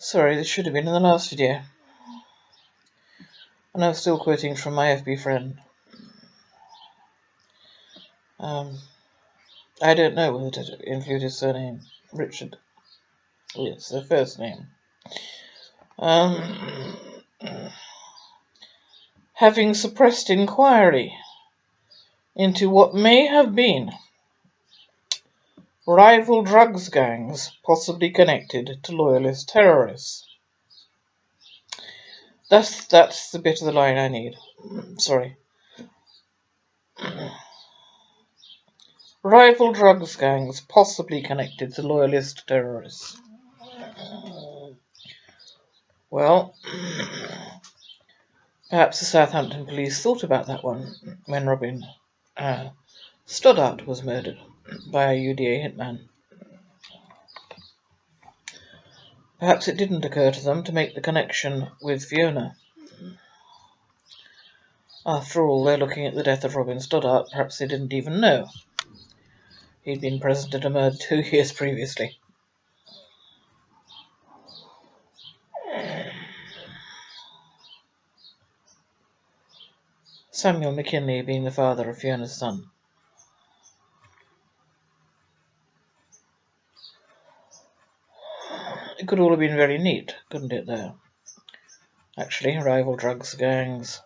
Sorry, this should have been in the last video. And I'm still quoting from my FB friend. I don't know whether to include his surname, Richard. Yes, the first name. Having suppressed inquiry into what may have been rival drugs gangs possibly connected to loyalist terrorists. That's the bit of the line I need. Sorry. Rival drugs gangs possibly connected to loyalist terrorists. Well, perhaps the Southampton police thought about that one when Robin Stoddart was murdered by a UDA hitman. Perhaps it didn't occur to them to make the connection with Fiona. After all, they're looking at the death of Robin Stoddart. Perhaps they didn't even know he'd been present at a murder 2 years previously. Samuel McKinley being the father of Fiona's son. It could all have been very neat, couldn't it, there? Actually, rival drugs gangs.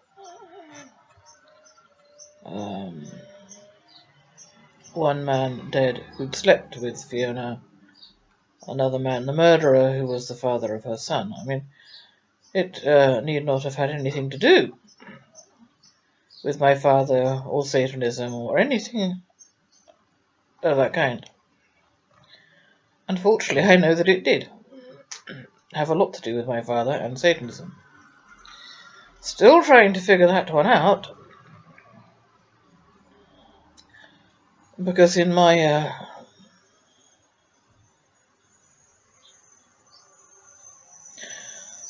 One man dead who'd slept with Fiona. Another man, the murderer, who was the father of her son. I mean, it need not have had anything to do with my father or Satanism or anything of that kind. Unfortunately, I know that it did have a lot to do with my father and Satanism. Still trying to figure that one out. Because in my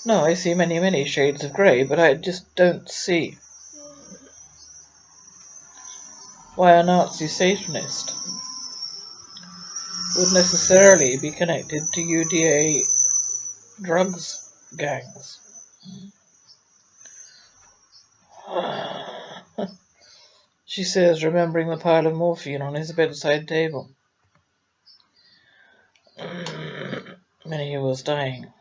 no, I see many, many shades of grey, but I just don't see why a Nazi Satanist would necessarily be connected to UDA drugs gangs. She says, remembering the pile of morphine on his bedside table when he was dying.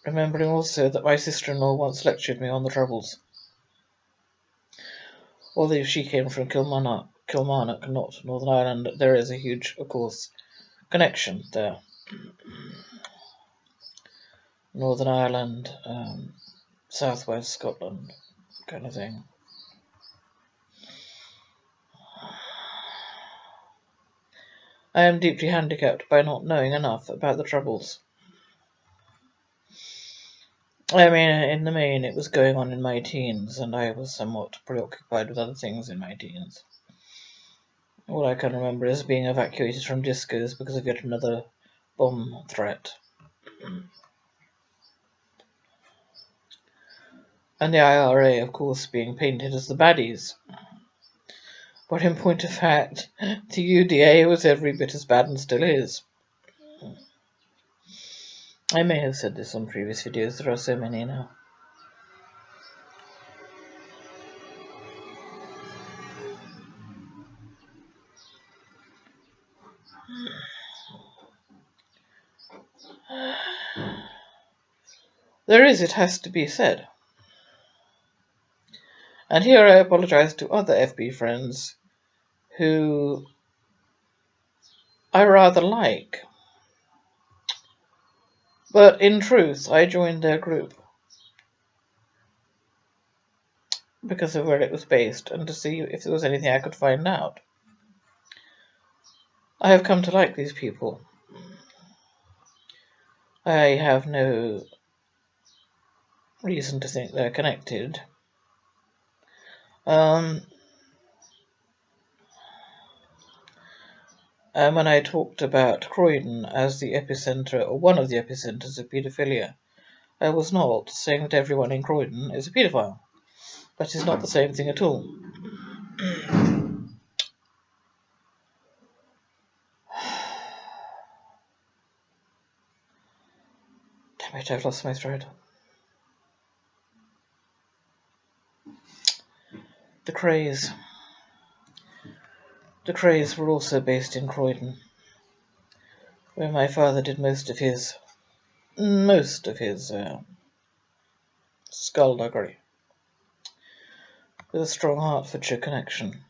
Remembering also that my sister-in-law once lectured me on the Troubles. Although she came from Kilmarnock, not Northern Ireland, there is a huge, of course, connection there. Northern Ireland, southwest Scotland, kind of thing. I am deeply handicapped by not knowing enough about the Troubles. I mean, in the main, it was going on in my teens, and I was somewhat preoccupied with other things in my teens. All I can remember is being evacuated from discos because of yet another bomb threat. And the IRA, of course, being painted as the baddies. But in point of fact, the UDA was every bit as bad and still is. I may have said this on previous videos, there are so many now. There is, it has to be said. And here I apologize to other FB friends who I rather like. But in truth, I joined their group because of where it was based and to see if there was anything I could find out. I have come to like these people. I have no reason to think they're connected. When I talked about Croydon as the epicenter, or one of the epicenters of paedophilia, I was not saying that everyone in Croydon is a paedophile. That is not the same thing at all. Wait, I've lost my thread. The Krays. The Krays were also based in Croydon, where my father did most of his skullduggery, with a strong Hertfordshire connection.